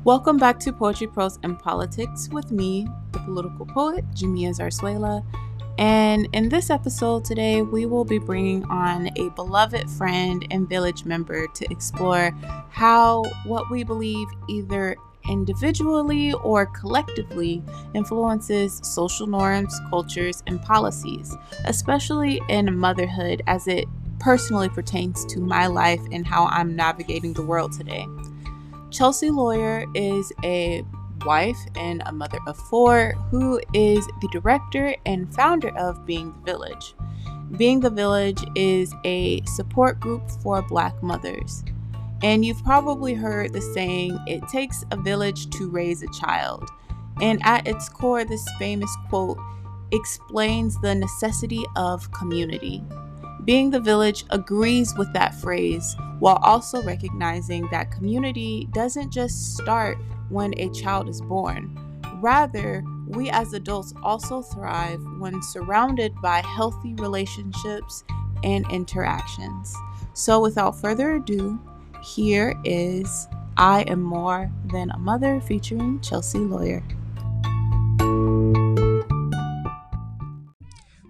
Welcome back to Poetry, Prose, and Politics with me, the political poet, Jamia Zarzuela. And in this episode today, we will be bringing on a beloved friend and village member to explore how what we believe either individually or collectively influences social norms, cultures, and policies, especially in motherhood as it personally pertains to my life and how I'm navigating the world today. Chelsea Lawyer is a wife and a mother of four who is the director and founder of Being the Village. Being the Village is a support group for Black mothers. And you've probably heard the saying, it takes a village to raise a child. And at its core, this famous quote explains the necessity of community. Being the Village agrees with that phrase while also recognizing that community doesn't just start when a child is born. Rather, we as adults also thrive when surrounded by healthy relationships and interactions. So without further ado, here is I Am More Than a Mother featuring Chelsea Lawyer.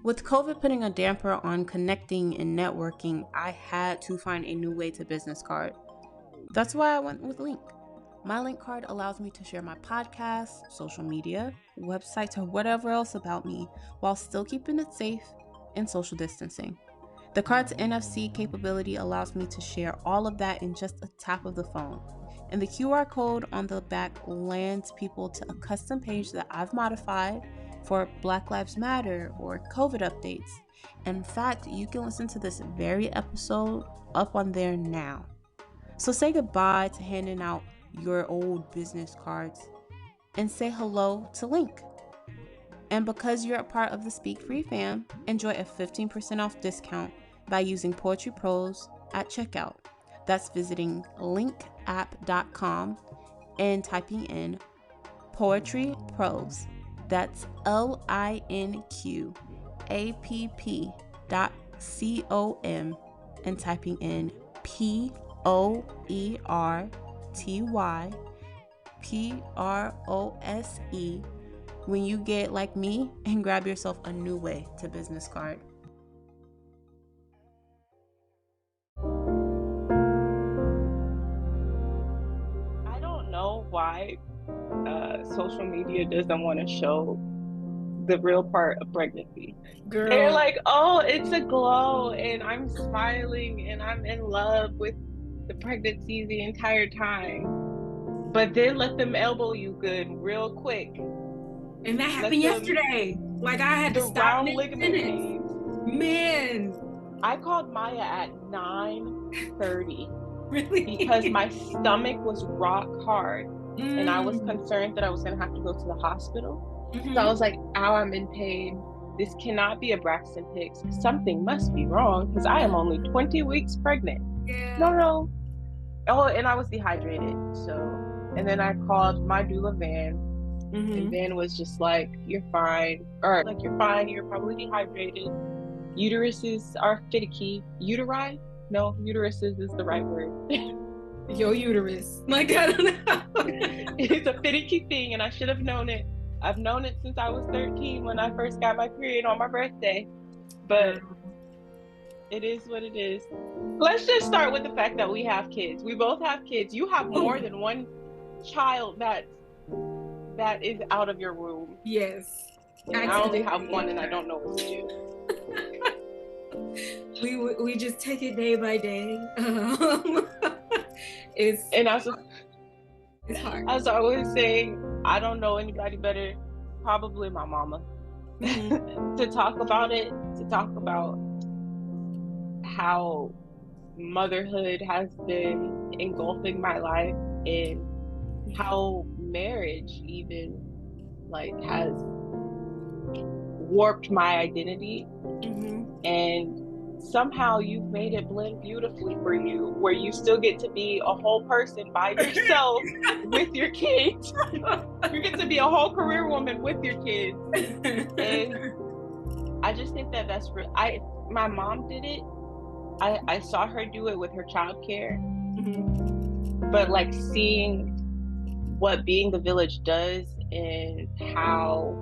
With COVID putting a damper on connecting and networking, I had to find a new way to business card. That's why I went with Link. My Link card allows me to share my podcasts, social media, websites, or whatever else about me while still keeping it safe and social distancing. The card's NFC capability allows me to share all of that in just a tap of the phone. And the QR code on the back lands people to a custom page that I've modified for Black Lives Matter or COVID updates. In fact, you can listen to this very episode up on there now. So say goodbye to handing out your old business cards and say hello to Link. And because you're a part of the Speak Free fam, enjoy a 15% off discount by using Poetry Prose at checkout. That's visiting linkapp.com and typing in Poetry Prose. That's linkapp.com and typing in POETYPROSE when you get like me and grab yourself a new way to business card. I don't know why social media doesn't want to show the real part of pregnancy. Girl. They're like, oh, it's a glow and I'm smiling and I'm in love with the pregnancy the entire time. But then let them elbow you good real quick. And that happened yesterday. Like I had to stop ligament. Man. I called Maya at 9:30. Really? Because my stomach was rock hard. And I was concerned that I was going to have to go to the hospital. So I was like, ow, I'm in pain. This cannot be a Braxton Hicks. Something must be wrong because I am only 20 weeks pregnant. Yeah. No. Oh, and I was dehydrated. So, and then I called my doula Van. And Van was just like, you're fine. Or like, you're fine. You're probably dehydrated. Uteruses are finicky. Uteri? No, uteruses is the right word. Your uterus. Like, I don't know. It's a finicky thing, and I should have known it. I've known it since I was 13 when I first got my period on my birthday. But it is what it is. Let's just start with the fact that we have kids. We both have kids. You have more than one child that is out of your womb. Yes. And I only have one, and I don't know what to do. We just take it day by day. It's hard. As I was saying, I don't know anybody better, probably my mama, to talk about it, to talk about how motherhood has been engulfing my life and how marriage even has warped my identity. And somehow you've made it blend beautifully for you, where you still get to be a whole person by yourself with your kids. You get to be a whole career woman with your kids. And I just think that that's real. My mom did it. I saw her do it with her childcare. But seeing what being the village does, and how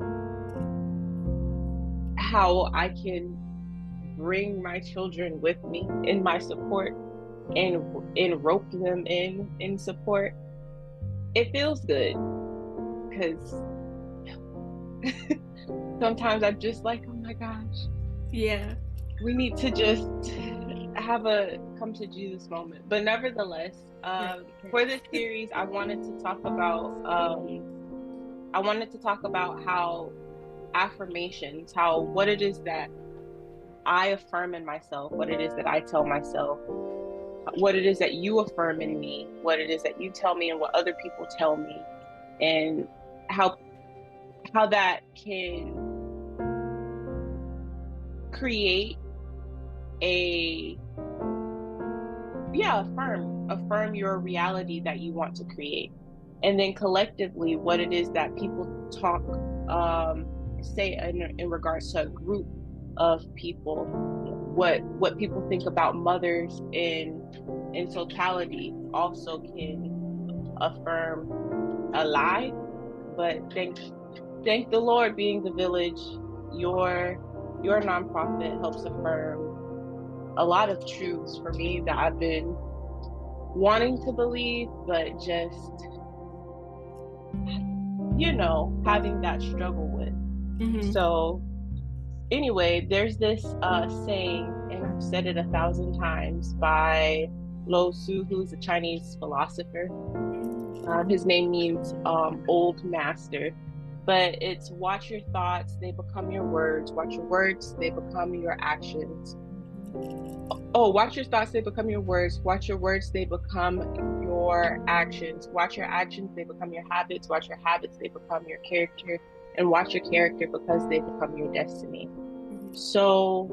I can bring my children with me in my support and rope them in support. It feels good, because sometimes I'm just like, oh my gosh, yeah, we need to just have a come to Jesus moment. But nevertheless, for this series, I wanted to talk about how affirmations, what it is that I affirm in myself, what it is that I tell myself, what it is that you affirm in me, what it is that you tell me, and what other people tell me, and how that can create affirm your reality that you want to create. And then collectively, what it is that people say in regards to a group of people, what people think about mothers in totality also can affirm a lie. But thank the Lord, being the village, your nonprofit helps affirm a lot of truths for me that I've been wanting to believe, but just, having that struggle with. Mm-hmm. So anyway, there's this saying, and I've said it 1,000 times, by Lao Tzu, who's a Chinese philosopher. His name means old master, but it's watch your thoughts, they become your words. Watch your words, they become your actions. Oh, watch your thoughts, they become your words. Watch your words, they become your actions. Watch your actions, they become your habits. Watch your habits, they become your character. And watch your character, because they become your destiny. So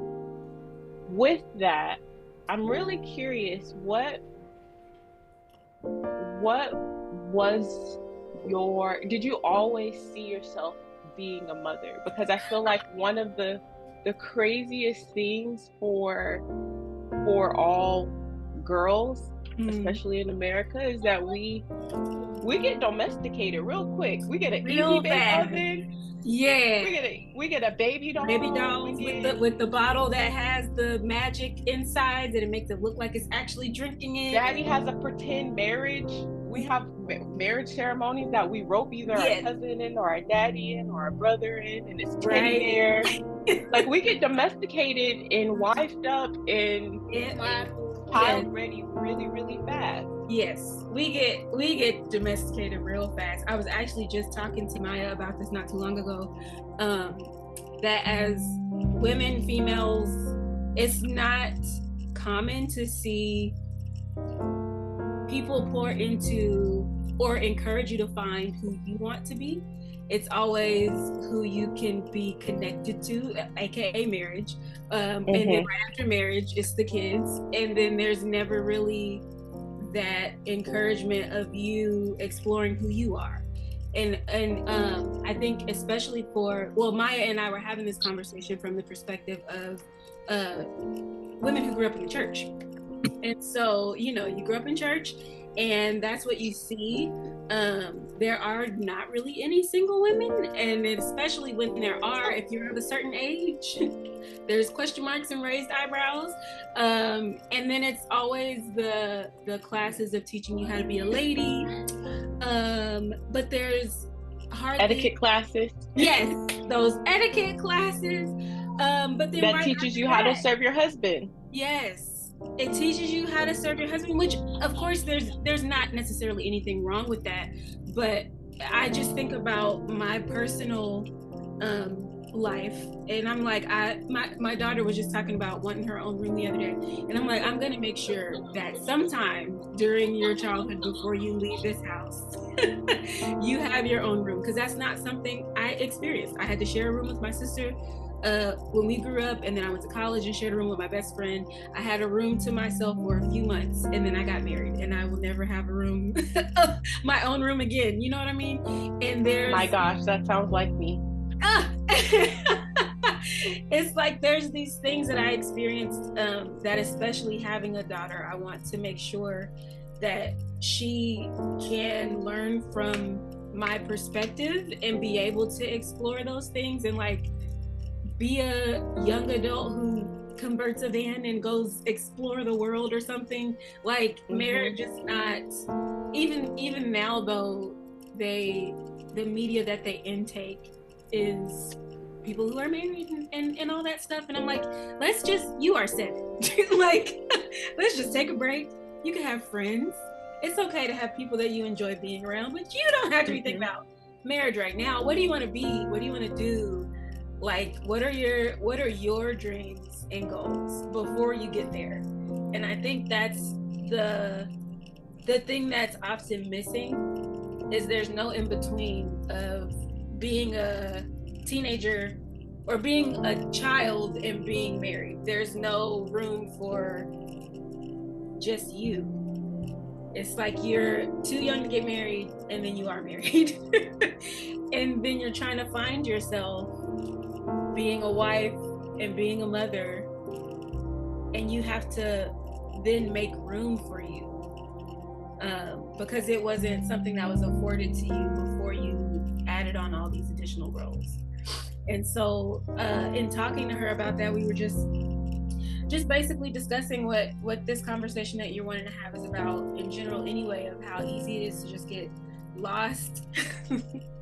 with that, I'm really curious, what was did you always see yourself being a mother? Because I feel like one of the craziest things for all girls, especially in America, is that we get domesticated real quick. We get an easy bake oven. Yeah, we get a baby doll. With the bottle that has the magic inside, that it makes it look like it's actually drinking it. Daddy has a pretend marriage. We have marriage ceremonies that we rope either our cousin in, or our daddy in, or our brother in, and it's teddy bear. Like, we get domesticated and wifed up and child ready really, really fast. Yes, we get domesticated real fast. I was actually just talking to Maya about this not too long ago, that as women, females, it's not common to see people pour into or encourage you to find who you want to be. It's always who you can be connected to, aka marriage. And then right after marriage, it's the kids. And then there's never really that encouragement of you exploring who you are. And I think especially Maya and I were having this conversation from the perspective of women who grew up in the church. And so, you grew up in church, and that's what you see. There are not really any single women, and especially when there are, if you're of a certain age, there's question marks and raised eyebrows. And then it's always the classes of teaching you how to be a lady. But there's hardly etiquette classes. Yes, those etiquette classes. But then that teaches you how to serve your husband. Yes. It teaches you how to serve your husband, which of course there's not necessarily anything wrong with that, but I just think about my personal life, and I'm like, my daughter was just talking about wanting her own room the other day, and I'm like, I'm gonna make sure that sometime during your childhood, before you leave this house, you have your own room, because that's not something I experienced. I had to share a room with my sister when we grew up, and then I went to college and shared a room with my best friend. I had a room to myself for a few months, and then I got married, and I will never have a room, my own room again. You know what I mean? And my gosh, that sounds like me. It's like there's these things that I experienced, that especially having a daughter, I want to make sure that she can learn from my perspective and be able to explore those things and like be a young adult who converts a van and goes explore the world or something. Like marriage is not even now though, the media that they intake is people who are married and all that stuff, and I'm like, you are 7. Like let's just take a break. You can have friends. It's okay to have people that you enjoy being around, but you don't have to be thinking about marriage right now. What do you want to be? What do you want to do? Like, what are your dreams and goals before you get there? And I think that's the thing that's often missing, is there's no in between of being a teenager or being a child and being married. There's no room for just you. It's like you're too young to get married, and then you are married. And then you're trying to find yourself being a wife and being a mother, and you have to then make room for you, because it wasn't something that was afforded to you before you added on all these additional roles. And so in talking to her about that, we were just basically discussing what this conversation that you're wanting to have is about in general anyway, of how easy it is to just get lost.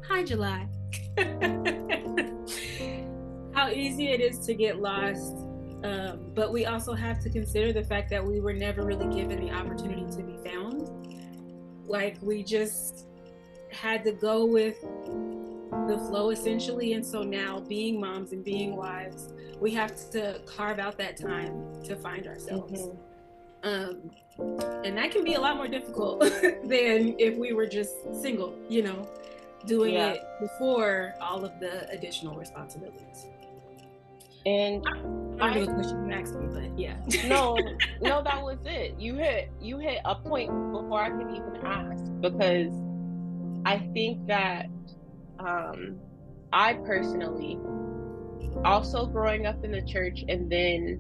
Hi, July. How easy it is to get lost, but we also have to consider the fact that we were never really given the opportunity to be found. Like, we just had to go with the flow essentially, and so now being moms and being wives, we have to carve out that time to find ourselves. And that can be a lot more difficult than if we were just single, doing it before all of the additional responsibilities. And I don't know the question you asked me, but yeah. No, that was it. You hit a point before I could even ask, because I think that I personally, also growing up in the church and then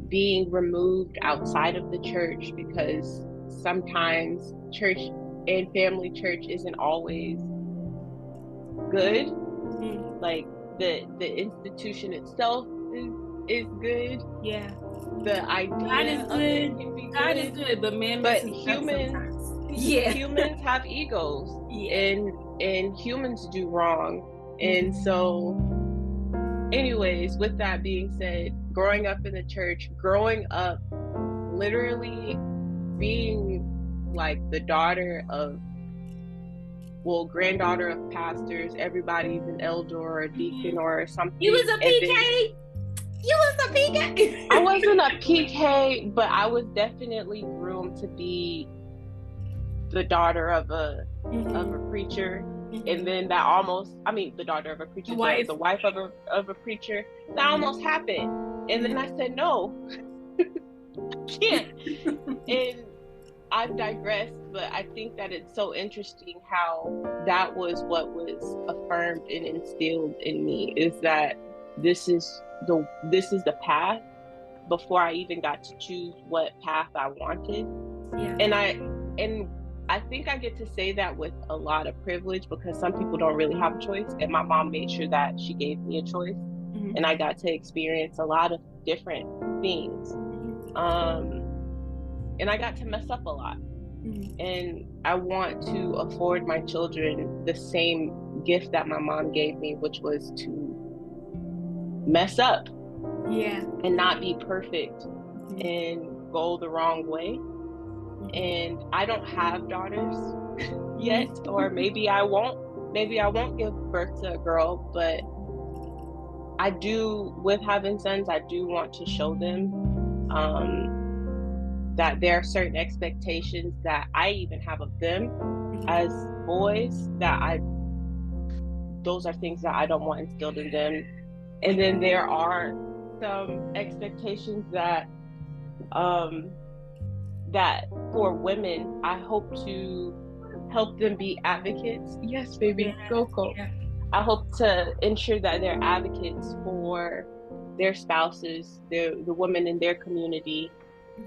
being removed outside of the church, because sometimes church and family church isn't always good. Like the institution itself is good. Yeah. The idea of it can be good. God is good, but humans have egos, and humans do wrong. And so anyways, with that being said, growing up in the church, growing up literally being like the daughter of, granddaughter of pastors, everybody's an elder or a deacon or something. You was a PK? You was a PK? I wasn't a PK, but I was definitely groomed to be the daughter of a preacher. And then the daughter of a preacher, the wife of a preacher. That almost happened. And then I said, no, I can't. And I've digressed, but I think that it's so interesting how that was what was affirmed and instilled in me, is that this is the path, before I even got to choose what path I wanted. Yeah. And I think I get to say that with a lot of privilege, because some people don't really have a choice, and my mom made sure that she gave me a choice, and I got to experience a lot of different things. And I got to mess up a lot. And I want to afford my children the same gift that my mom gave me, which was to mess up. Yeah. And not be perfect and go the wrong way. And I don't have daughters yet, or maybe I won't give birth to a girl, but I do, with having sons, I do want to show them that there are certain expectations that I even have of them as boys, those are things that I don't want instilled in them. And then there are some expectations that for women, I hope to help them be advocates. Yes, baby, go. Yeah. I hope to ensure that they're advocates for their spouses, the women in their community,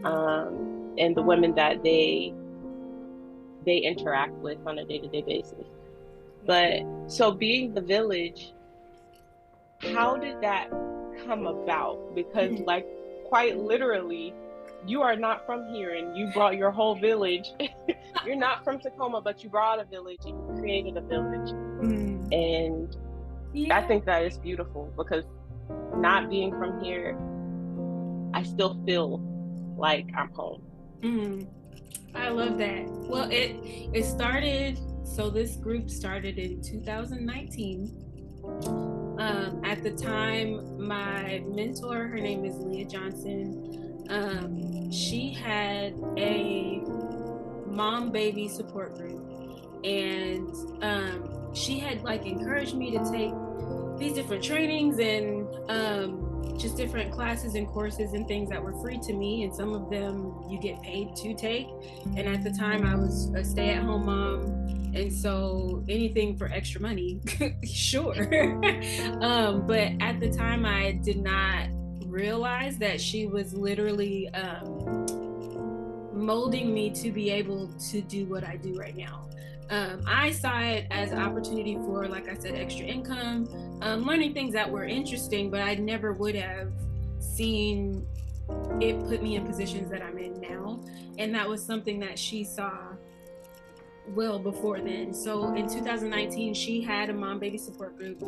and the women that they they interact with on a day-to-day basis. But so being the village, how did that come about? Because like quite literally, you are not from here and you brought your whole village. You're not from Tacoma, but you brought a village and you created a village. And I think that is beautiful, because not being from here, I still feel like I'm home. I love that. Well, it started, so this group started in 2019. At the time, my mentor, her name is Leah Johnson, she had a mom-baby support group, and she had like encouraged me to take these different trainings and just different classes and courses and things that were free to me, and some of them you get paid to take. And at the time I was a stay-at-home mom, and so anything for extra money, sure. But at the time I did not realize that she was literally molding me to be able to do what I do right now. I saw it as an opportunity for, like I said, extra income, learning things that were interesting, but I never would have seen it put me in positions that I'm in now. And that was something that she saw well before then. So in 2019, she had a mom-baby support group,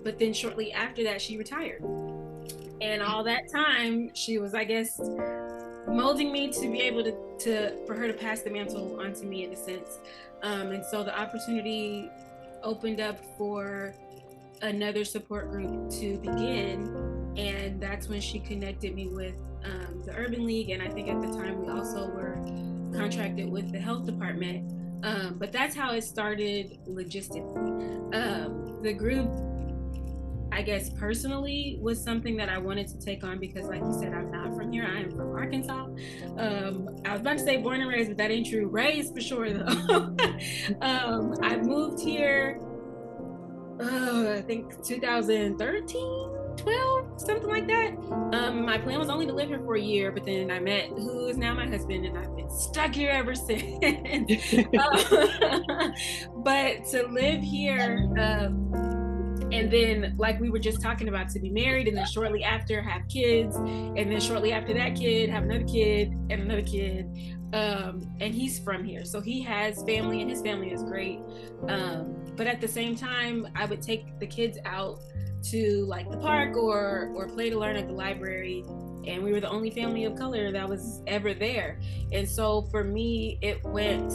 but then shortly after that, she retired. And all that time, she was, I guess, molding me to be able to for her to pass the mantle onto me in a sense. And so the opportunity opened up for another support group to begin, and that's when she connected me with the Urban League, and I think at the time we also were contracted with the health department. But that's how it started logistically. The group, I guess personally, was something that I wanted to take on because, like you said, I'm not from here. I am from Arkansas. I was about to say born and raised, but that ain't true. Raised for sure, though. I moved here, I think 2013, 12, something like that. My plan was only to live here for a year, but then I met who is now my husband, and I've been stuck here ever since. But to live here, and then, like we were just talking about, to be married, and then shortly after have kids, and then shortly after that kid have another kid and another kid. And he's from here, so he has family, and his family is great. But at the same time, I would take the kids out to like the park or play to learn at the library, and we were the only family of color that was ever there. And so for me, it went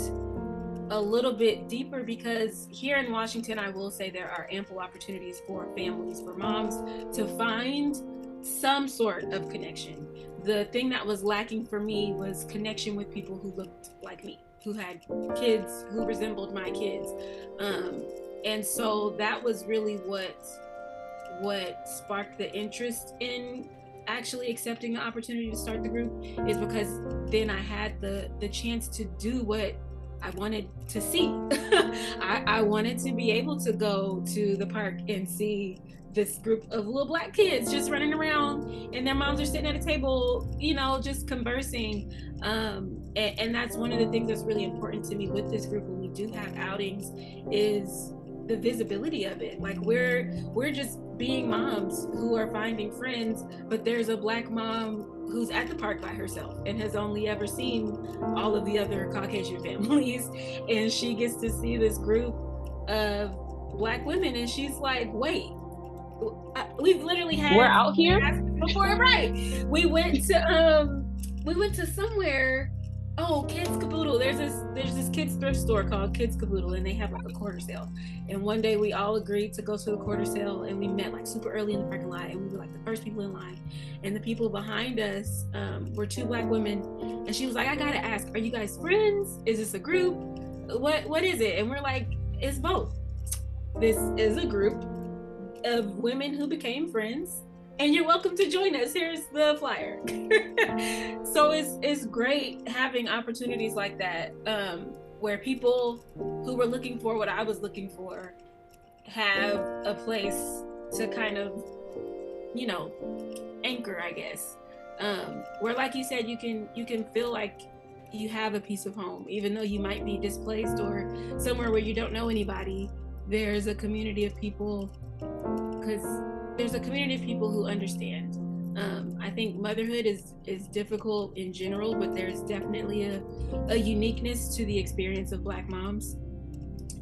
a little bit deeper, because here in Washington, I will say there are ample opportunities for families, for moms, to find some sort of connection. The thing that was lacking for me was connection with people who looked like me, who had kids who resembled my kids. And so that was really what sparked the interest in actually accepting the opportunity to start the group, is because then I had the chance to do what I wanted to see. I wanted to be able to go to the park and see this group of little Black kids just running around, and their moms are sitting at a table, just conversing. And that's one of the things that's really important to me with this group when we do have outings, is the visibility of it. Like we're just being moms who are finding friends, but there's a Black mom who's at the park by herself and has only ever seen all of the other Caucasian families, and she gets to see this group of Black women, and she's like, wait, we've literally had, we're out here before, right? We went to somewhere. Oh, Kids Caboodle. There's this kids thrift store called Kids Caboodle, and they have like a quarter sale. And one day we all agreed to go to the quarter sale, and we met like super early in the parking lot, and we were like the first people in line. And the people behind us were two Black women, and she was like, I gotta ask, are you guys friends? Is this a group? What is it? And we're like, it's both. This is a group of women who became friends, and you're welcome to join us. Here's the flyer. So it's great having opportunities like that, where people who were looking for what I was looking for have a place to kind of, anchor, I guess. Where, like you said, you can feel like you have a piece of home. Even though you might be displaced or somewhere where you don't know anybody, there's a community of people, because there's a community of people who understand. I think motherhood is difficult in general, but there's definitely a uniqueness to the experience of Black moms.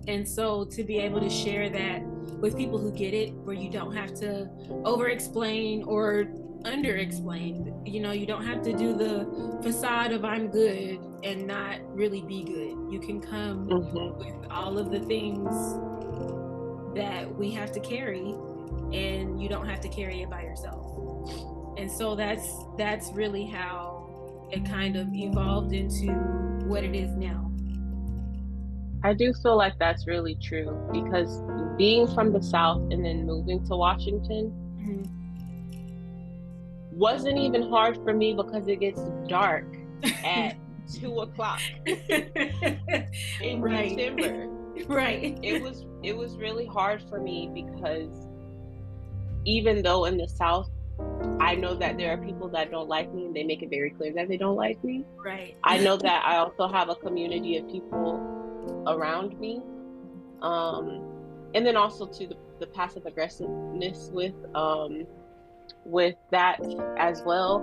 And so to be able to share that with people who get it, where you don't have to over explain or under explain, you know, you don't have to do the facade of I'm good and not really be good. You can come with all of the things that we have to carry, and you don't have to carry it by yourself. And so that's really how it kind of evolved into what it is now. I do feel like that's really true, because being from the South and then moving to Washington wasn't even hard for me, because it gets dark at 2:00 in December. Right. It was really hard for me, because even though in the South I know that there are people that don't like me, and they make it very clear that they don't like me. Right. I know that I also have a community of people around me, and then also to the passive aggressiveness with that as well.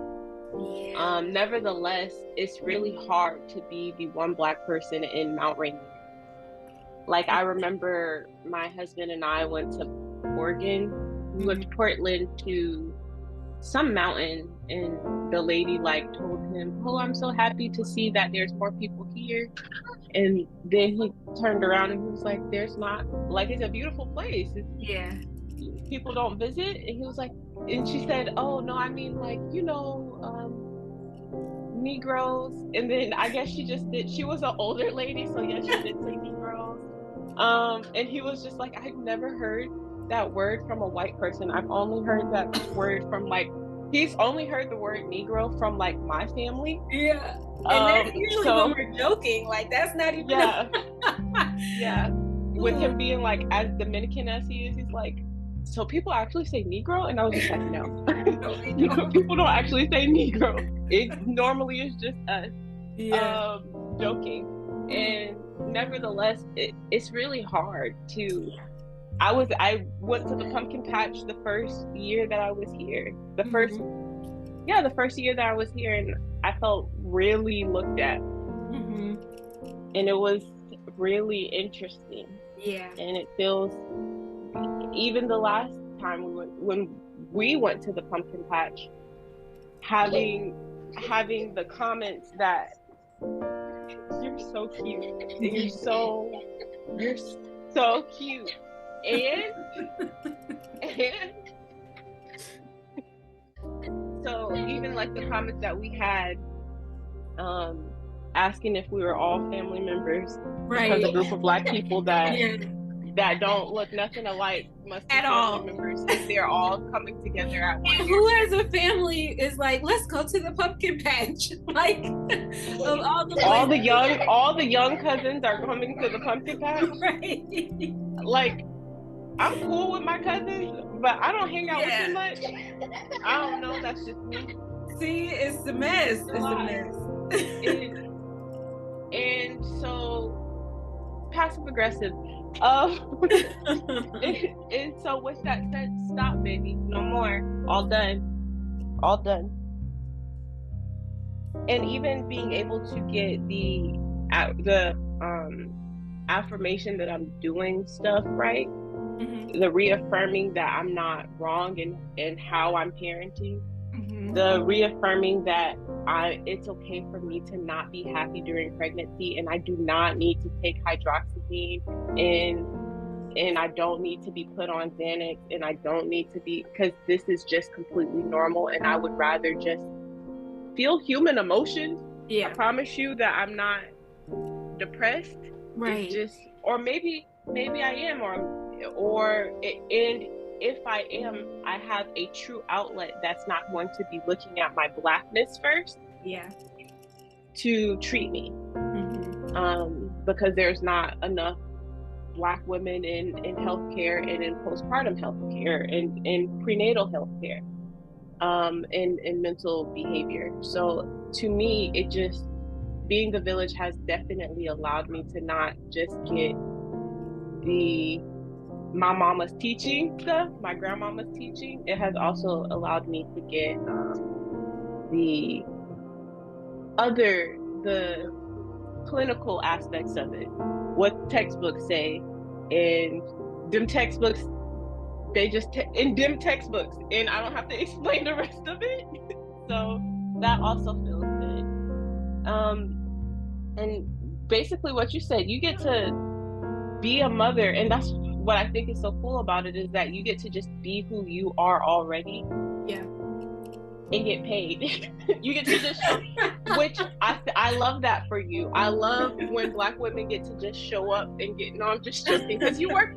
Nevertheless, it's really hard to be the one Black person in Mount Rainier. Like, I remember my husband and I went to Oregon. We went to Portland to some mountain, and the lady like told him, "Oh, I'm so happy to see that there's more people here." And then he turned around and he was like, "There's not, like, it's a beautiful place. People don't visit." And he was like, and she said, "Oh no, I mean, like, you know, Negroes." And then I guess she was an older lady, so yeah, she did say Negroes. And he was just like, "I've never heard that word from a white person. I've only heard that word from, like," he's only heard the word Negro from, like, my family. Yeah. And that's usually when we're joking. Like, that's not even. Yeah. With him being, like, as Dominican as he is, he's like, "So people actually say Negro?" And I was just like, no. People don't actually say Negro. It normally is just us joking. And nevertheless, it's really hard to. I went to the pumpkin patch the first year that I was here. The first year that I was here, and I felt really looked at. And it was really interesting. Yeah. And it feels, even the last time when we went to the pumpkin patch, having the comments that you're so cute, and you're so cute. And so even like the comments that we had, asking if we were all family members, because a group of Black people that don't look nothing alike must be family members if they're all coming together at once. Who as a family is like, let's go to the pumpkin patch? Like, of all the young cousins are coming to the pumpkin patch. Right. Like, I'm cool with my cousins, but I don't hang out with them much. I don't know, that's just me. See, it's a mess. It's a mess. And so, passive aggressive. And so with that said, stop, baby. No more. All done. And even being able to get the affirmation that I'm doing stuff right. The reaffirming that I'm not wrong in how I'm parenting. The reaffirming that it's okay for me to not be happy during pregnancy, and I do not need to take hydroxyzine, and I don't need to be put on Xanax, and I don't need to be, because this is just completely normal, and I would rather just feel human emotions. I promise you that I'm not depressed. Right. It's just, or maybe I am, and if I am, I have a true outlet that's not going to be looking at my Blackness first. To treat me. Because there's not enough Black women in healthcare, and in postpartum healthcare, and in prenatal healthcare, and mental behavior. So to me, it just, being the village has definitely allowed me to not just get my mama's teaching stuff, my grandmama's teaching. It has also allowed me to get the clinical aspects of it, what textbooks say, and them textbooks, they just in them textbooks, and I don't have to explain the rest of it. So that also feels good. And basically what you said, you get to be a mother, and that's what I think is so cool about it, is that you get to just be who you are already. Yeah. And get paid. You get to just show, which I love that for you. I love when Black women get to just show up and get, no, I'm just joking, because you work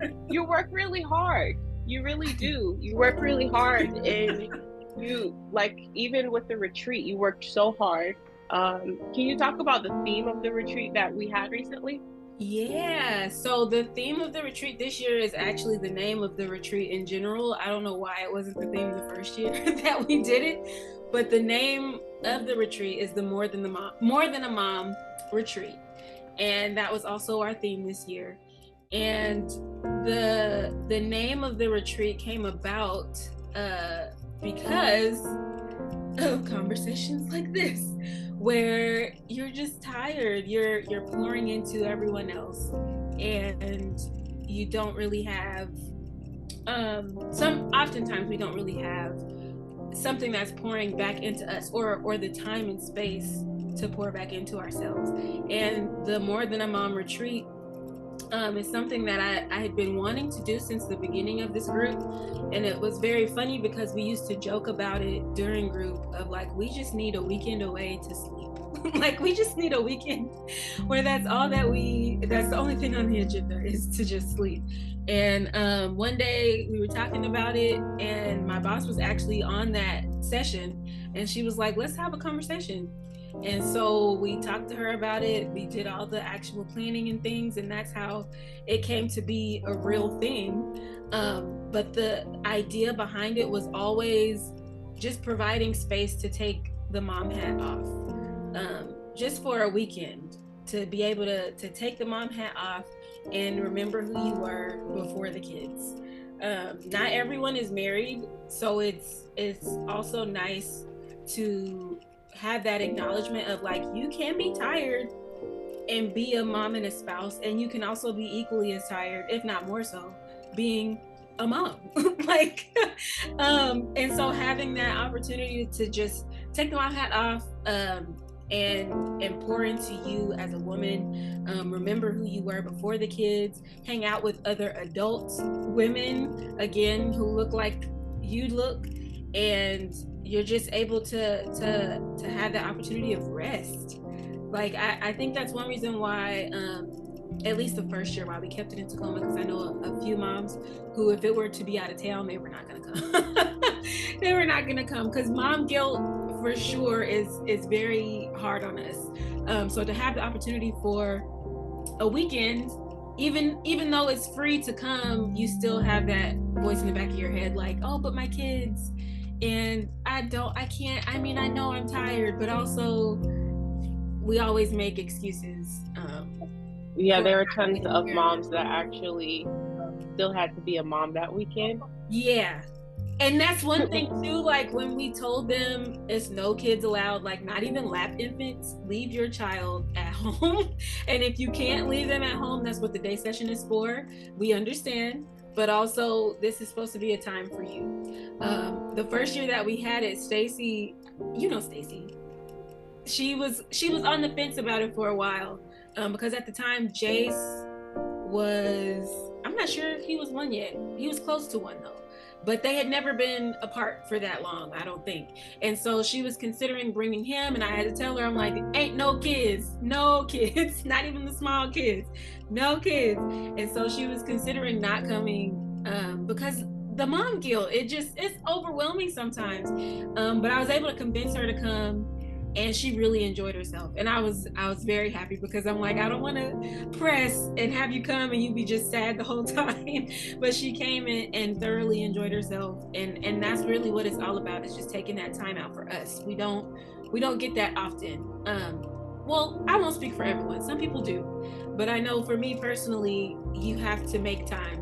really hard. You really do. You work really hard, and you, like, even with the retreat, you worked so hard. Can you talk about the theme of the retreat that we had recently? Yeah, so the theme of the retreat this year is actually the name of the retreat in general. I don't know why it wasn't the theme the first year that we did it, but the name of the retreat is the More Than a Mom retreat. And that was also our theme this year. And the name of the retreat came about because of conversations like this, where you're just tired, you're pouring into everyone else, and you don't really have oftentimes we don't really have something that's pouring back into us, or the time and space to pour back into ourselves. And the More Than a Mom retreat is something that I had been wanting to do since the beginning of this group. And it was very funny because we used to joke about it during group of like, we just need a weekend away to sleep. Like, we just need a weekend where that's the only thing on the agenda is to just sleep. And one day we were talking about it, and my boss was actually on that session, and she was like, let's have a conversation. And so we talked to her about it. We did all the actual planning and things, and that's how it came to be a real thing. But the idea behind it was always just providing space to take the mom hat off, just for a weekend, to be able to take the mom hat off and remember who you were before the kids. Not everyone is married, so it's also nice to have that acknowledgement of like, you can be tired and be a mom and a spouse, and you can also be equally as tired, if not more so, being a mom. Like, and so having that opportunity to just take the mom hat off, and pour into you as a woman, remember who you were before the kids, hang out with other adult women, again, who look like you look, and you're just able to have the opportunity of rest. Like, I think that's one reason why, at least the first year, why we kept it in Tacoma, because I know a few moms who, if it were to be out of town, they were not going to come. They were not going to come, because mom guilt for sure is very hard on us. So to have the opportunity for a weekend, even though it's free to come, you still have that voice in the back of your head like, oh, but my kids, and I can't, I mean, I know I'm tired, but also we always make excuses. Yeah, there were tons of moms that actually still had to be a mom that weekend. Yeah. And that's one thing too, like when we told them it's no kids allowed, like not even lap infants, leave your child at home. And if you can't leave them at home, that's what the day session is for. We understand, but also this is supposed to be a time for you. The first year that we had it, Stacy, you know Stacy, she was on the fence about it for a while, because at the time Jace was, I'm not sure if he was one yet. He was close to one though. But they had never been apart for that long, I don't think. And so she was considering bringing him, and I had to tell her, I'm like, ain't no kids, not even the small kids, no kids. And so she was considering not coming, because the mom guilt, it's overwhelming sometimes. But I was able to convince her to come, and she really enjoyed herself. And I was very happy, because I'm like, I don't want to press and have you come and you be just sad the whole time. But she came in and thoroughly enjoyed herself. And that's really what it's all about, is just taking that time out for us. We don't get that often. well, I won't speak for everyone. Some people do. But I know for me personally, you have to make time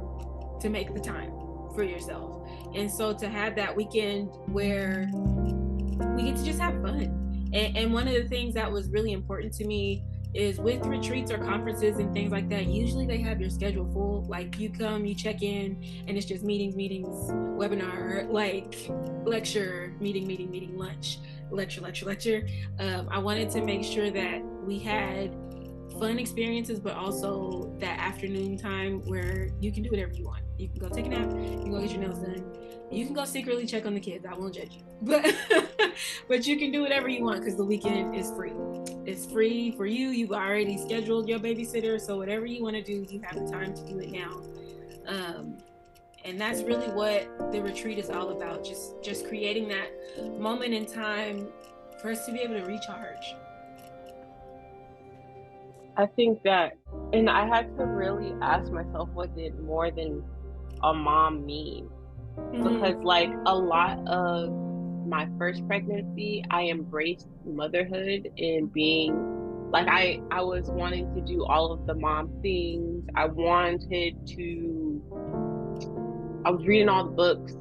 to make the time for yourself. And so to have that weekend where we get to just have fun. And one of the things that was really important to me is with retreats or conferences and things like that, usually they have your schedule full. Like you come, you check in, and it's just meetings, webinar, like lecture, meeting, lunch, lecture. I wanted to make sure that we had fun experiences, but also that afternoon time where you can do whatever you want. You can go take a nap, you can go get your nails done, you can go secretly check on the kids. I won't judge you, but you can do whatever you want because the weekend is free. It's free for you. You've already scheduled your babysitter, so whatever you want to do, you have the time to do it now. And that's really what the retreat is all about. Just creating that moment in time for us to be able to recharge. I think that, and I had to really ask myself, what did more than a mom mean? Because like a lot of my first pregnancy, I embraced motherhood and being like, I was wanting to do all of the mom things. I was reading all the books,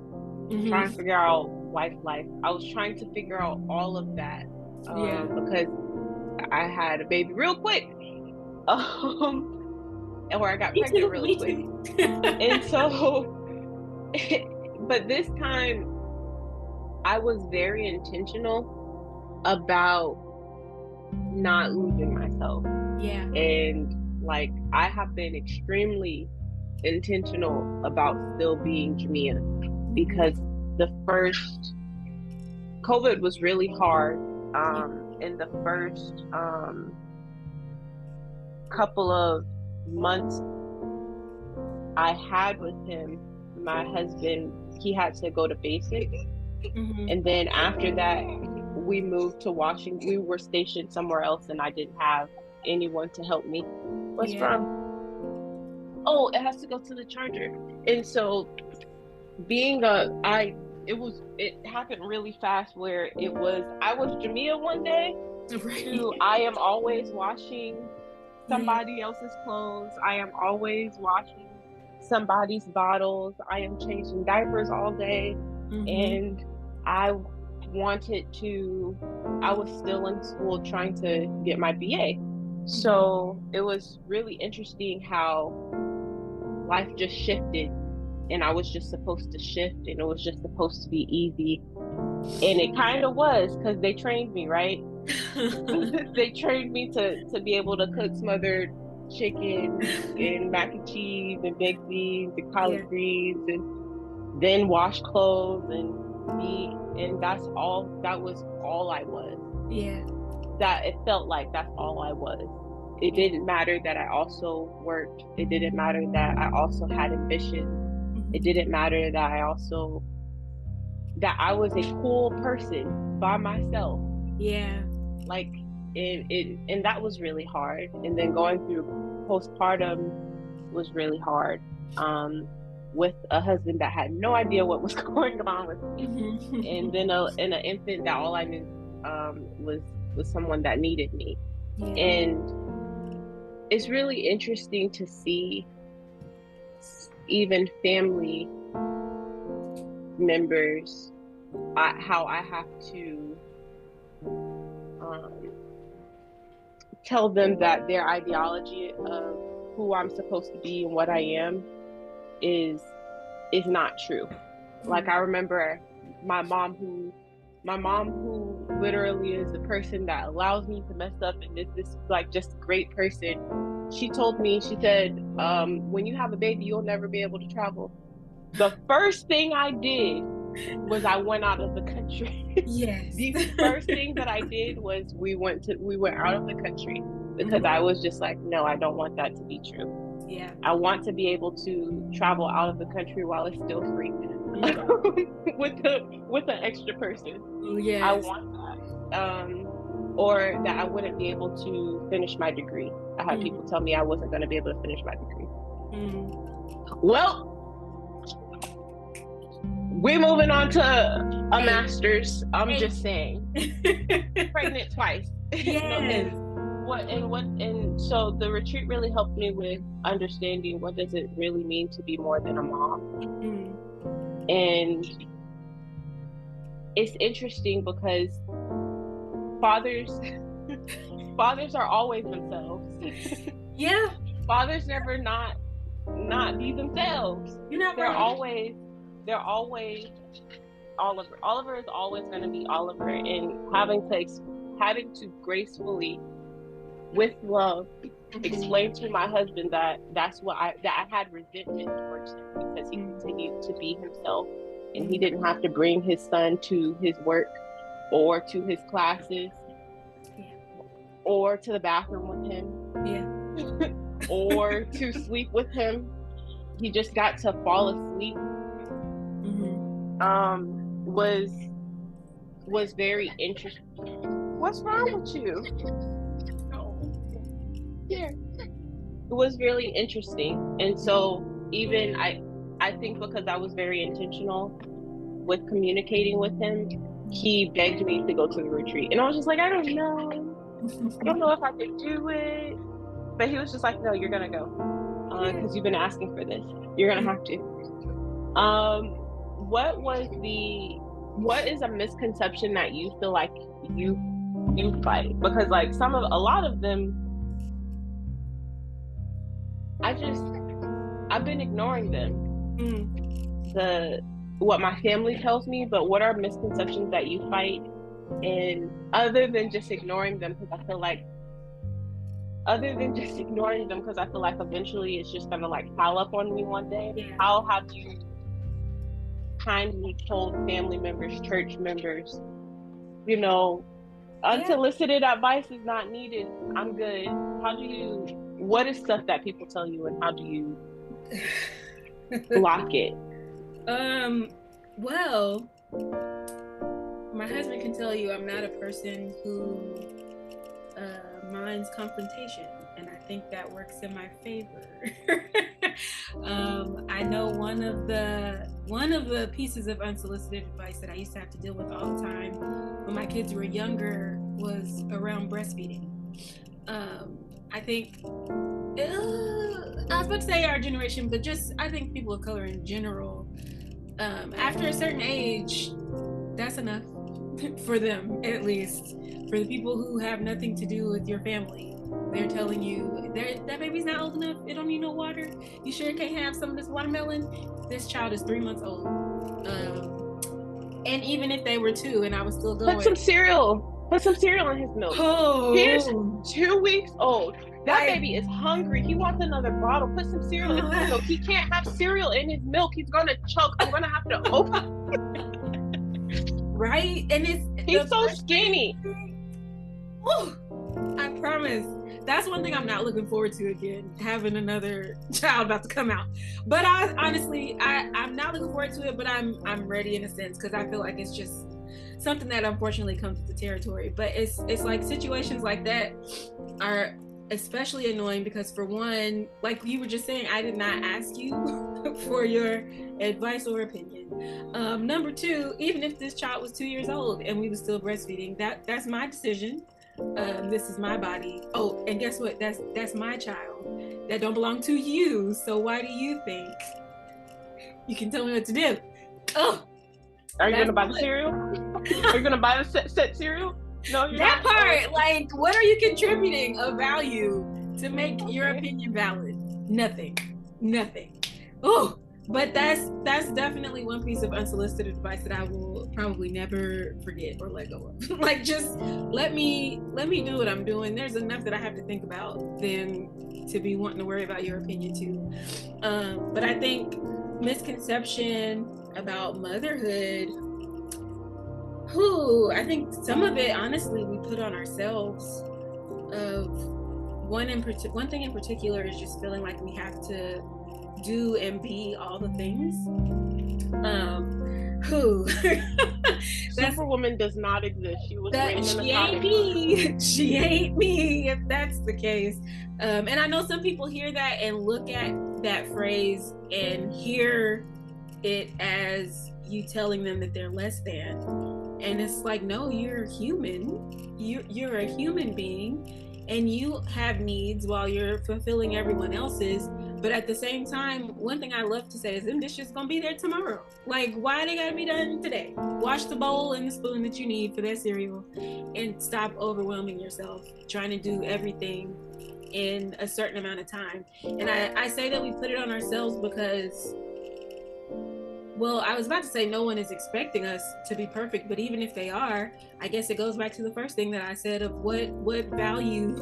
trying to figure out wife life. I was trying to figure out all of that because I had a baby real quick. And where I got pregnant really quick. And so, but this time I was very intentional about not losing myself. Yeah. And like, I have been extremely intentional about still being Jamia because the first COVID was really hard. In the first couple of months I had with him, my husband, he had to go to basic. And then after that, we moved to Washington. We were stationed somewhere else and I didn't have anyone to help me. What's wrong? Oh, it has to go to the charger. And so it happened really fast where I was Jamia one day to I am always washing somebody else's clothes. I am always washing somebody's bottles. I am changing diapers all day. And I was still in school trying to get my BA. So it was really interesting how life just shifted and I was just supposed to shift and it was just supposed to be easy. And it kind of was because they trained me, right? They trained me to be able to cook smothered chicken and mac and cheese and baked beans and collard greens and then wash clothes and that was all I was. Yeah. That it felt like that's all I was. It didn't matter that I also worked. It didn't matter that I also had ambition. It didn't matter that I was a cool person by myself. Yeah. Like and that was really hard. And then going through postpartum was really hard. With a husband that had no idea what was going on with me. And then an infant that all I knew was someone that needed me. Yeah. And it's really interesting to see even family members, how I have to tell them that their ideology of who I'm supposed to be and what I am is not true. Like I remember my mom who literally is the person that allows me to mess up and is this like just a great person. She told me, she said, when you have a baby, you'll never be able to travel. The first thing I did was I went out of the country. Yes. The first thing that I did was we went out of the country because I was just like, no, I don't want that to be true. Yeah. I want to be able to travel out of the country while it's still free. with an extra person. Yes. I want that. Or that I wouldn't be able to finish my degree. I had people tell me I wasn't going to be able to finish my degree. Well, we're moving on to master's. I'm just saying. Pregnant twice. Yes. So the retreat really helped me with understanding what does it really mean to be more than a mom. And it's interesting because fathers are always themselves. Yeah. Fathers never not be themselves. They're always Oliver. Oliver is always going to be Oliver, and having to gracefully, with love, explain to my husband that I had resentment towards him because he continued to be himself, and he didn't have to bring his son to his work or to his classes or to the bathroom with him or to sleep with him. He just got to fall asleep. Was very interesting. What's wrong with you? Yeah. It was really interesting. And so even I think because I was very intentional with communicating with him, he begged me to go to the retreat. And I was just like, I don't know if I could do it. But he was just like, no, you're going to go. Because you've been asking for this. You're going to have to. What is a misconception that you feel like you fight? Because like a lot of them, I've been ignoring them. What my family tells me, but what are misconceptions that you fight? And other than just ignoring them, because I feel like eventually it's just gonna like pile up on me one day. Yeah. How have you kindly told family members, church members, unsolicited advice is not needed, I'm good? What is stuff that people tell you, and how do you block it? Well, my husband can tell you I'm not a person who minds confrontation, and I think that works in my favor. I know one of the pieces of unsolicited advice that I used to have to deal with all the time when my kids were younger was around breastfeeding. I think I was about to say our generation, but just I think people of color in general, after a certain age, that's enough for them, at least. For the people who have nothing to do with your family, they're telling you that baby's not old enough, it don't need no water, you sure can't have some of this watermelon? This child is 3 months old. And even if they were 2 and I was still going, put some cereal in his milk. He's 2 weeks old. That baby is hungry. He wants another bottle. Put some cereal in his milk. He can't have cereal in his milk. He's gonna choke. I'm gonna have to open. Right? And he's so skinny. Ooh, I promise. That's one thing I'm not looking forward to again, having another child about to come out. But I honestly, I'm not looking forward to it, but I'm ready in a sense, because I feel like it's just something that unfortunately comes with the territory. But it's like situations like that are especially annoying because, for one, like you were just saying, I did not ask you for your advice or opinion. Number 2, even if this child was 2 years old and we were still breastfeeding, that's my decision. This is my body. Oh, and guess what? That's my child. That don't belong to you. So why do you think you can tell me what to do? Oh, are you gonna buy the cereal? Are you gonna buy the set cereal? No, you're that not. Part. Like, what are you contributing of value to make your opinion valid? Nothing. Oh, but that's definitely one piece of unsolicited advice that I will probably never forget or let go of. Like, just let me do what I'm doing. There's enough that I have to think about than to be wanting to worry about your opinion too. But I think misconception about motherhood, I think some of it, honestly, we put on ourselves. One thing in particular is just feeling like we have to do and be all the things. Superwoman does not exist. She was raised in a She ain't me, if that's the case. And I know some people hear that and look at that phrase and hear it as you telling them that they're less than. And it's like, no, you're human. You're a human being. and you have needs while you're fulfilling everyone else's. But at the same time, one thing I love to say is them dishes gonna be there tomorrow. Like, why they gotta be done today? Wash the bowl and the spoon that you need for that cereal, and stop overwhelming yourself trying to do everything in a certain amount of time. And I say that we put it on ourselves because, well, I was about to say no one is expecting us to be perfect, but even if they are, I guess it goes back to the first thing that I said of what value,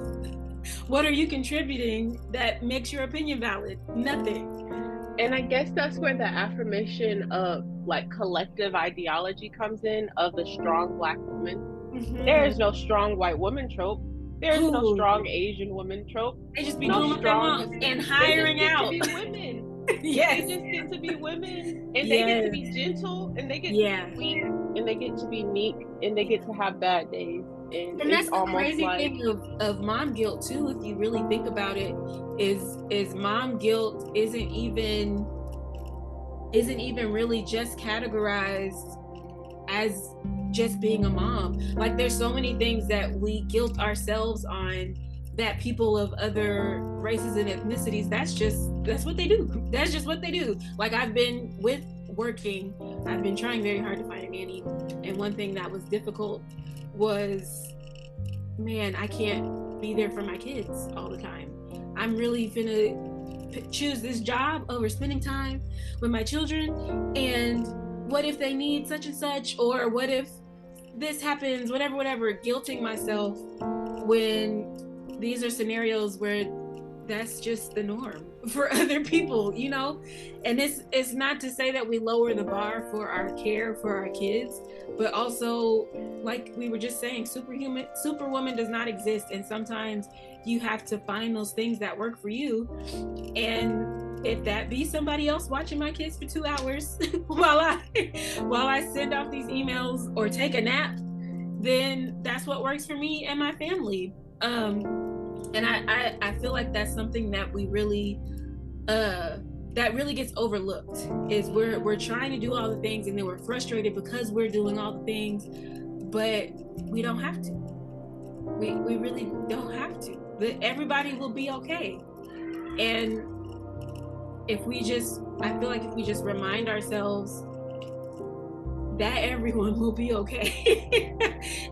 what are you contributing that makes your opinion valid? Nothing. And I guess that's where the affirmation of like collective ideology comes in, of the strong Black woman. Mm-hmm. There is no strong white woman trope. There is no strong Asian woman trope. They just be doing strong and hiring out. They just get to be women. Yes. They just get to be women, and they get to be gentle, and they get to be weak, and they get to be meek, and they get to have bad days. And that's the crazy thing of mom guilt too, if you really think about it, is mom guilt isn't even really just categorized as just being a mom. Like, there's so many things that we guilt ourselves on that people of other races and ethnicities, that's what they do. That's just what they do. Like, I've been trying very hard to find a nanny, and one thing that was difficult was, man, I can't be there for my kids all the time. I'm really finna choose this job over spending time with my children, and what if they need such and such, or what if this happens, whatever, guilting myself when these are scenarios where that's just the norm for other people, you know? And it's not to say that we lower the bar for our care for our kids, but also, like we were just saying, superwoman does not exist. And sometimes you have to find those things that work for you. And if that be somebody else watching my kids for 2 hours while I send off these emails or take a nap, then that's what works for me and my family. And I feel like that's something that we really that really gets overlooked, is we're trying to do all the things, and then we're frustrated because we're doing all the things, but we don't have to. We really don't have to. But everybody will be okay. And I feel like if we just remind ourselves that everyone will be okay.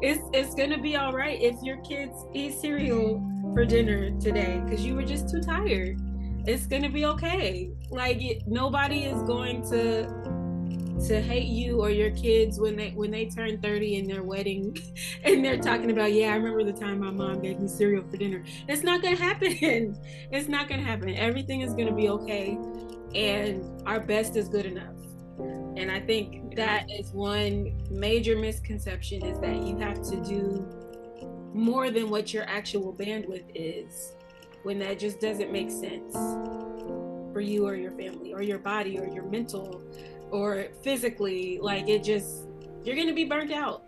It's gonna be all right if your kids eat cereal for dinner today because you were just too tired. It's gonna be okay. Like, nobody is going to hate you or your kids when they turn 30 in their wedding and they're talking about, yeah, I remember the time my mom gave me cereal for dinner. It's not gonna happen. It's not gonna happen. Everything is gonna be okay, and our best is good enough. And I think that is one major misconception, is that you have to do more than what your actual bandwidth is, when that just doesn't make sense for you or your family or your body or your mental or physically. Like, you're going to be burnt out.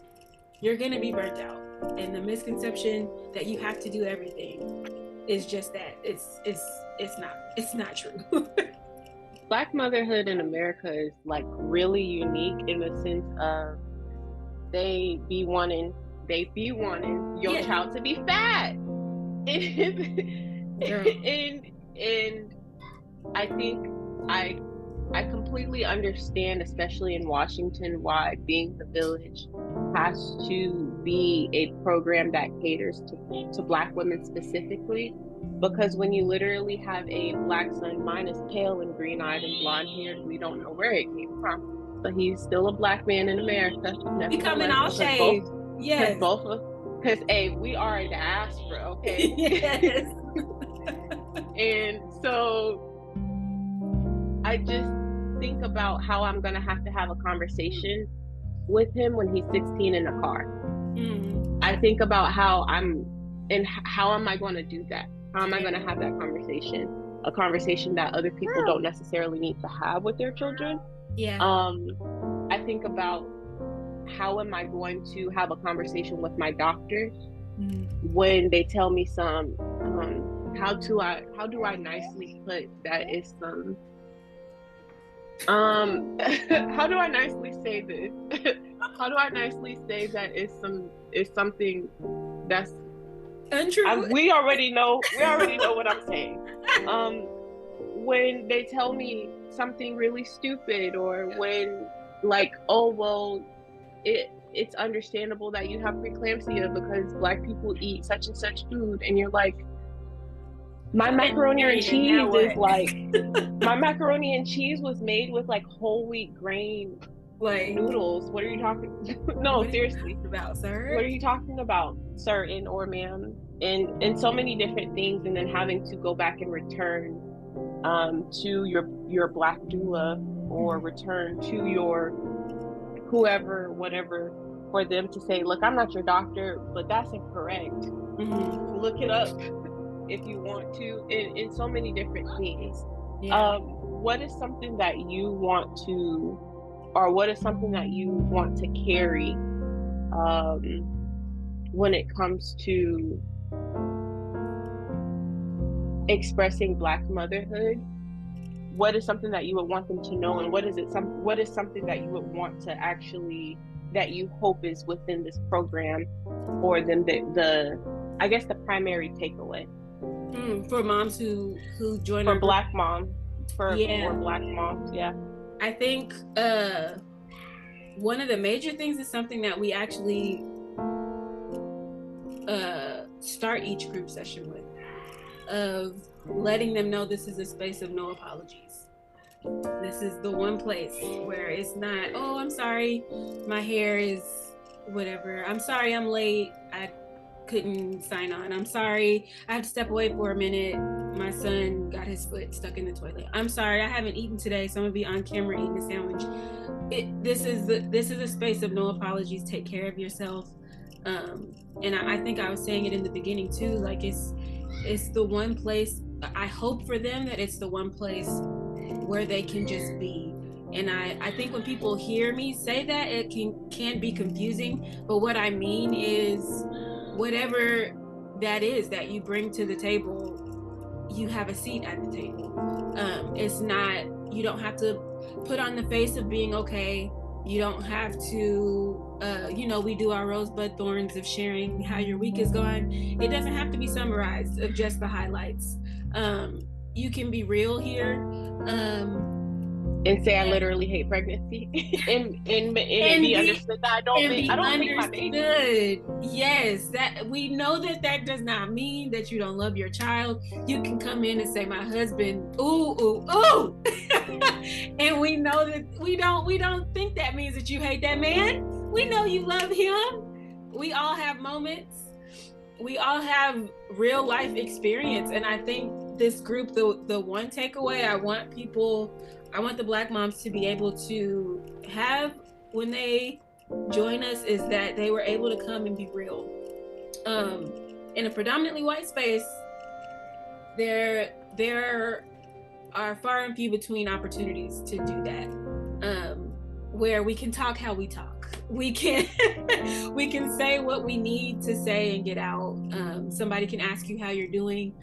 You're going to be burnt out. And the misconception that you have to do everything is just that. It's not true. Black motherhood in America is like really unique in the sense of they be wanting your child to be fat. And I think I completely understand, especially in Washington, why Being the Village has to be a program that caters to Black women specifically. Because when you literally have a Black son, mine is pale and green-eyed and blonde-haired, we don't know where it came from, but he's still a Black man in America. Becoming all shaved. Yes. Because we are a diaspora, okay? Yes. And so I just think about how I'm gonna have to have a conversation with him when he's 16 in a car. I think about how am I going to do that? How am I going to have that conversation? A conversation that other people don't necessarily need to have with their children. Yeah. I think about how am I going to have a conversation with my doctor when they tell me how do I nicely put that is some how do I nicely say this? How do I nicely say that is something that's Untrue. We already know what I'm saying. When they tell me something really stupid, or when, like, oh well, it's understandable that you have preeclampsia because Black people eat such and such food, and you're like, my macaroni and cheese is like, my macaroni and cheese was made with like whole wheat grain like noodles. What are you talking? No, seriously. About, sir? What are you talking about, sir and or ma'am? And so many different things, and then having to go back and return to your Black doula, or return to your whoever, whatever, for them to say, look, I'm not your doctor, but that's incorrect. Look it up if you want to, in so many different things. What is something that you want to, or what is something that you want to carry when it comes to expressing Black motherhood? What is something that you would want them to know, and what is something that you would want to actually, that you hope is within this program, or then the I guess the primary takeaway for moms who join for Black moms, for Black moms? I think one of the major things is something that we actually start each group session with, of letting them know this is a space of no apologies. This is the one place where it's not, oh, I'm sorry, my hair is whatever. I'm sorry, I'm late. I couldn't sign on. I'm sorry, I have to step away for a minute. My son got his foot stuck in the toilet. I'm sorry, I haven't eaten today, so I'm gonna be on camera eating a sandwich. This is a space of no apologies. Take care of yourself. And I think I was saying it in the beginning too, like it's the one place, I hope for them that it's the one place where they can just be. And I think when people hear me say that, it can be confusing, but what I mean is, whatever that is that you bring to the table, you have a seat at the table. It's not, you don't have to put on the face of being okay. You don't have to, we do our rosebud thorns of sharing how your week is going. It doesn't have to be summarized of just the highlights. You can be real here. And say I literally hate pregnancy, and be understood that I don't hate my baby. Yes, that we know that does not mean that you don't love your child. You can come in and say, my husband, ooh, and we know that we don't think that means that you hate that man. We know you love him. We all have moments. We all have real life experience, and I think this group, the one takeaway I want the Black moms to be able to have when they join us is that they were able to come and be real. In a predominantly white space, there are far and few between opportunities to do that, where we can talk how we talk. We can say what we need to say and get out. Somebody can ask you how you're doing,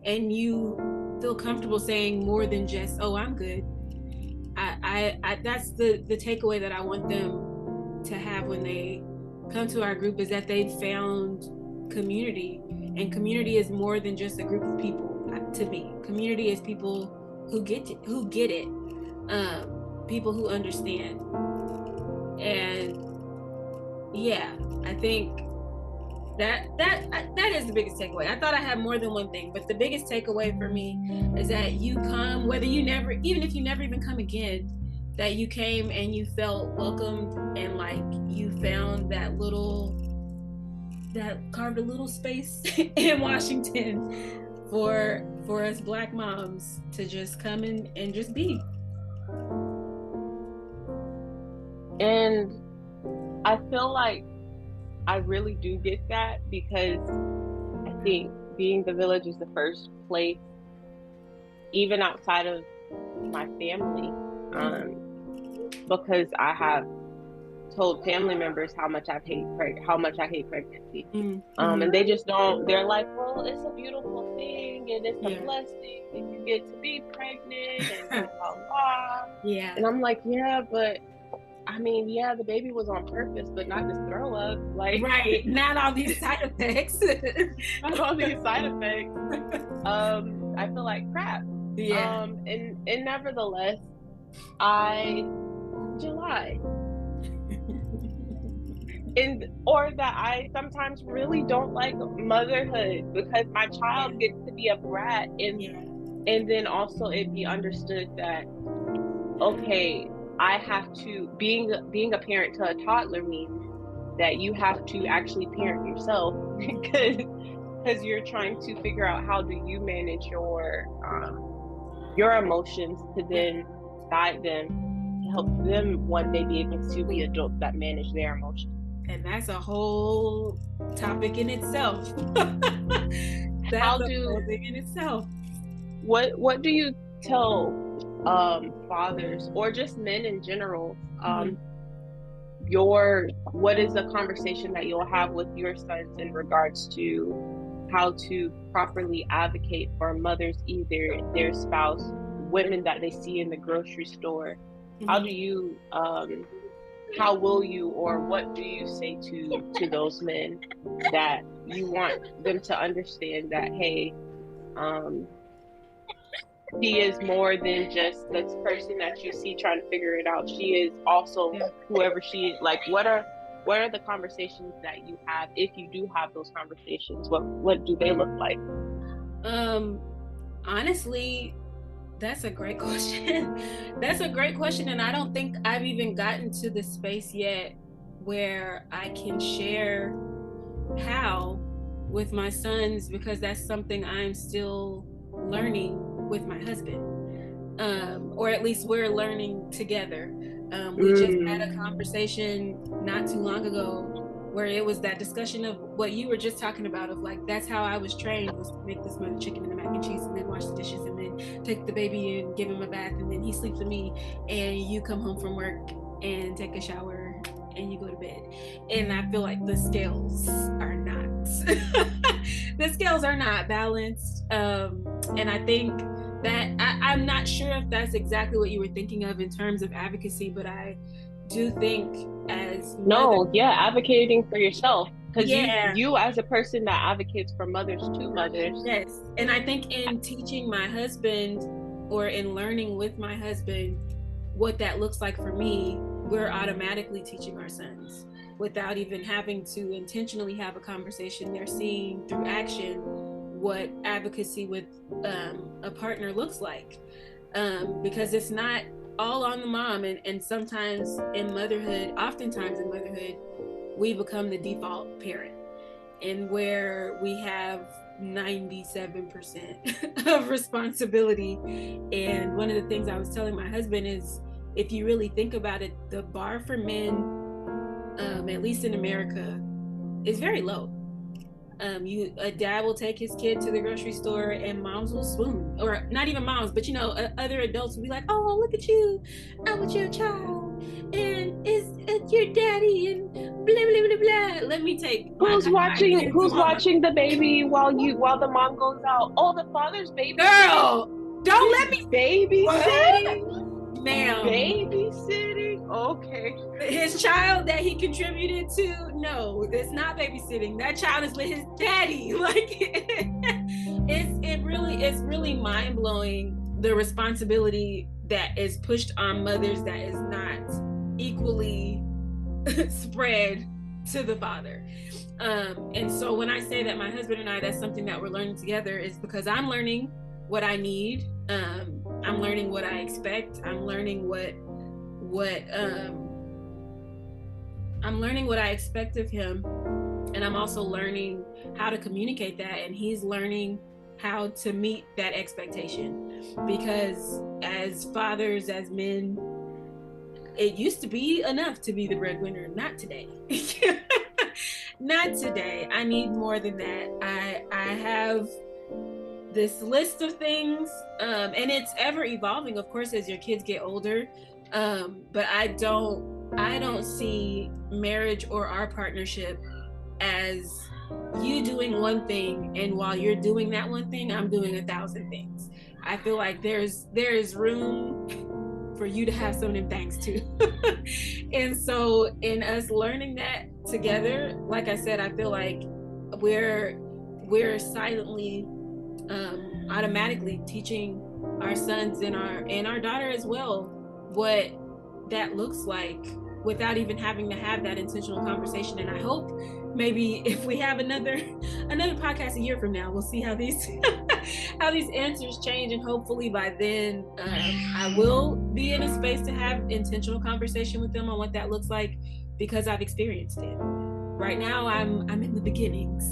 and you feel comfortable saying more than just, oh, I'm good. I that's the takeaway that I want them to have when they come to our group, is that they found community, and community is more than just a group of people. To me, community is people who get it, people who understand. And I think that is the biggest takeaway. I thought I had more than one thing, but the biggest takeaway for me is that you come, even if you never even come again, that you came and you felt welcomed, and like you found that carved a little space in Washington for us Black moms to just come in and just be. And I feel like I really do get that, because I think being the village is the first place, even outside of my family, because I have told family members how much I hate pregnancy, and they just don't. They're like, well, it's a beautiful thing, and it's a blessing, and you get to be pregnant, and blah blah blah. Yeah. And I'm like, yeah, but I mean, yeah, the baby was on purpose, but not just throw up. Like, right, not all these side effects. Not all these side effects. I feel like crap. Yeah. And nevertheless, July. Or that I sometimes really don't like motherhood because my child gets to be a brat, and then also it be understood that, okay, I have to, being a parent to a toddler means that you have to actually parent yourself because you're trying to figure out how do you manage your emotions to then guide them to help them one day be able to be adults that manage their emotions. And that's a whole topic in itself. That's a whole thing in itself. What do you tell fathers or just men in general? What is the conversation that you'll have with your sons in regards to how to properly advocate for mothers, either their spouse, women that they see in the grocery store? How do you how will you, or what do you say to those men that you want them to understand that, hey, she is more than just this person that you see trying to figure it out. She is also whoever she is. Like, what are the conversations that you have, if you do have those conversations? What do they look like? Honestly, that's a great question. That's a great question, and I don't think I've even gotten to the space yet where I can share how with my sons, because that's something I'm still learning with my husband, or at least we're learning together. We just had a conversation not too long ago where it was that discussion of what you were just talking about, of like, that's how I was trained, was to make this smothered chicken and the mac and cheese and then wash the dishes and then take the baby and give him a bath and then he sleeps with me and you come home from work and take a shower and you go to bed. And I feel like the scales are not balanced. And I think that I'm not sure if that's exactly what you were thinking of in terms of advocacy, but I do think advocating for yourself, because you as a person that advocates for mothers to mothers. Yes. And I think in teaching my husband, or in learning with my husband what that looks like for me, we're automatically teaching our sons without even having to intentionally have a conversation. They're seeing through action what advocacy with a partner looks like, because it's not all on the mom. And sometimes oftentimes in motherhood, we become the default parent, and where we have 97% of responsibility. And one of the things I was telling my husband is, if you really think about it, the bar for men, at least in America, is very low. A dad will take his kid to the grocery store and moms will swoon, or not even moms, but other adults will be like, oh, look at you, I'm with your child, and it's your daddy, and blah blah blah blah. Let me take who's watching the baby while the mom goes out. Oh, the father's baby. Girl, don't let me babysitting. Ma'am. Babysitting? Okay. His child that he contributed to? No, it's not babysitting. That child is with his daddy. Like, it's really mind-blowing, the responsibility that is pushed on mothers that is not equally spread to the father. And so when I say that my husband and I, that's something that we're learning together, is because I'm learning what I need. I'm learning what I expect. I'm learning what I expect of him. And I'm also learning how to communicate that. And he's learning how to meet that expectation. Because as fathers, as men, it used to be enough to be the breadwinner. Not today. Not today. I need more than that. I have this list of things, and it's ever evolving, of course, as your kids get older. But I don't see marriage or our partnership as you doing one thing, and while you're doing that one thing, I'm doing 1,000 things. I feel like there is room for you to have some of them things too. And so in us learning that together, like I said, I feel like we're silently automatically teaching our sons and our daughter as well what that looks like without even having to have that intentional conversation. And I hope maybe if we have another podcast a year from now, we'll see how these how these answers change, and hopefully by then I will be in a space to have intentional conversation with them on what that looks like, because I've experienced it. Right now I'm in the beginnings.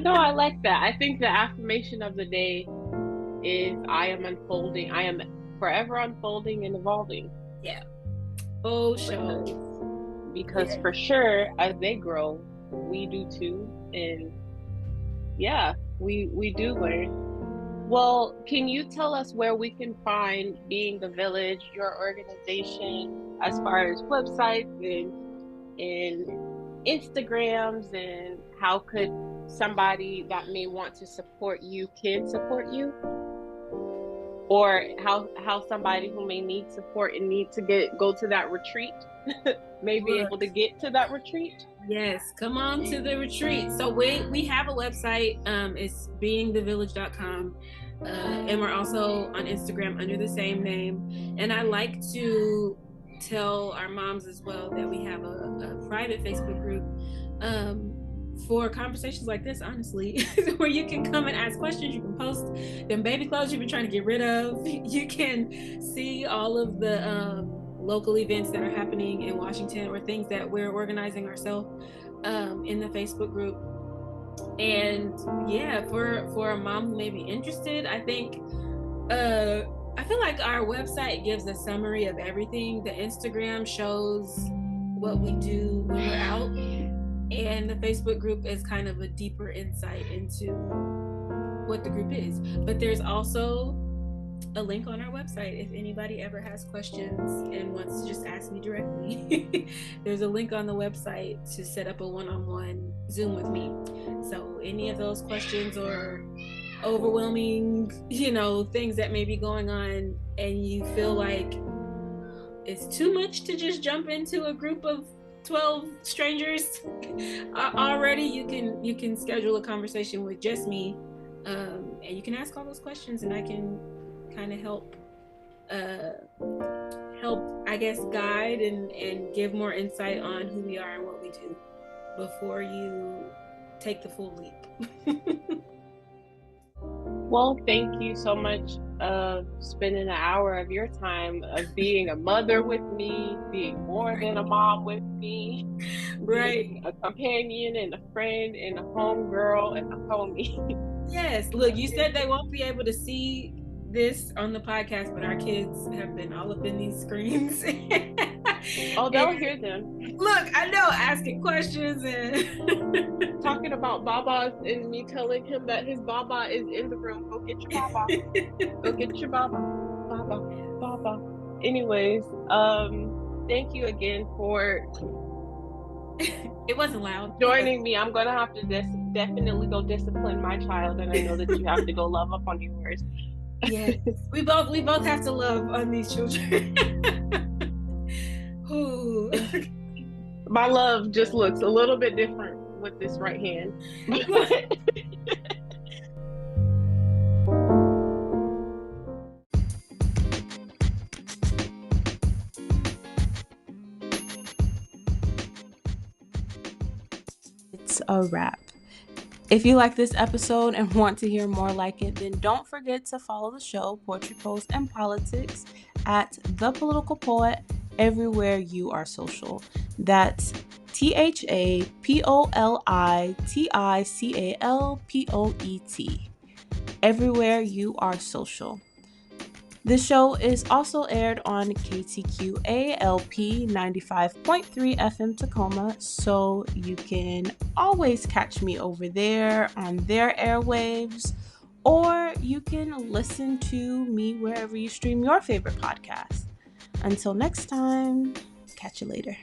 No, I like that. I think the affirmation of the day is I am unfolding. I am forever unfolding and evolving. Yeah. Oh, sure. Because for sure, as they grow, we do too. And yeah, we do learn. Well, can you tell us where we can find Being the Village, your organization, as far as websites and Instagrams, and how could somebody that may want to support you can support you? Or how somebody who may need support and need to go to that retreat may be able to get to that retreat? Yes, come on to the retreat. So we have a website. It's beingthevillage.com. And we're also on Instagram under the same name. And I like to tell our moms as well that we have a private Facebook group for conversations like this, honestly, where you can come and ask questions. You can post them baby clothes you've been trying to get rid of. You can see all of the local events that are happening in Washington, or things that we're organizing ourselves in the Facebook group. And yeah, for a mom who may be interested, I think I feel like our website gives a summary of everything. The Instagram shows what we do when we're out, and the Facebook group is kind of a deeper insight into what the group is. But there's also a link on our website if anybody ever has questions and wants to just ask me directly. There's a link on the website to set up a one-on-one Zoom with me. So any of those questions or overwhelming, things that may be going on, and you feel like it's too much to just jump into a group of 12 strangers already, you can schedule a conversation with just me, and you can ask all those questions, and I can kind of help I guess guide and give more insight on who we are and what we do before you take the full leap. Well, thank you so much of spending an hour of your time of being a mother with me, being more than a mom with me, right? A companion and a friend and a homegirl and a homie. Yes, look, you said they won't be able to see this on the podcast, but our kids have been all up in these screens. Oh, they'll hear them. Look, I know, asking questions and talking about babas, and me telling him that his baba is in the room. Go get your baba. Go get your baba. Baba. Anyways, thank you again for it wasn't loud joining me. I'm gonna have to definitely go discipline my child, and I know that you have to go love up on yours. Yes, we both have to love on these children. Ooh. My love just looks a little bit different with this right hand. It's a wrap. If you like this episode and want to hear more like it, then don't forget to follow the show, Poetry, Prose, and Politics, at The Political Poet everywhere you are social. That's THAPOLITICALPOET. Everywhere you are social. The show is also aired on KTQA-LP 95.3 FM Tacoma, so you can always catch me over there on their airwaves, or you can listen to me wherever you stream your favorite podcast. Until next time, catch you later.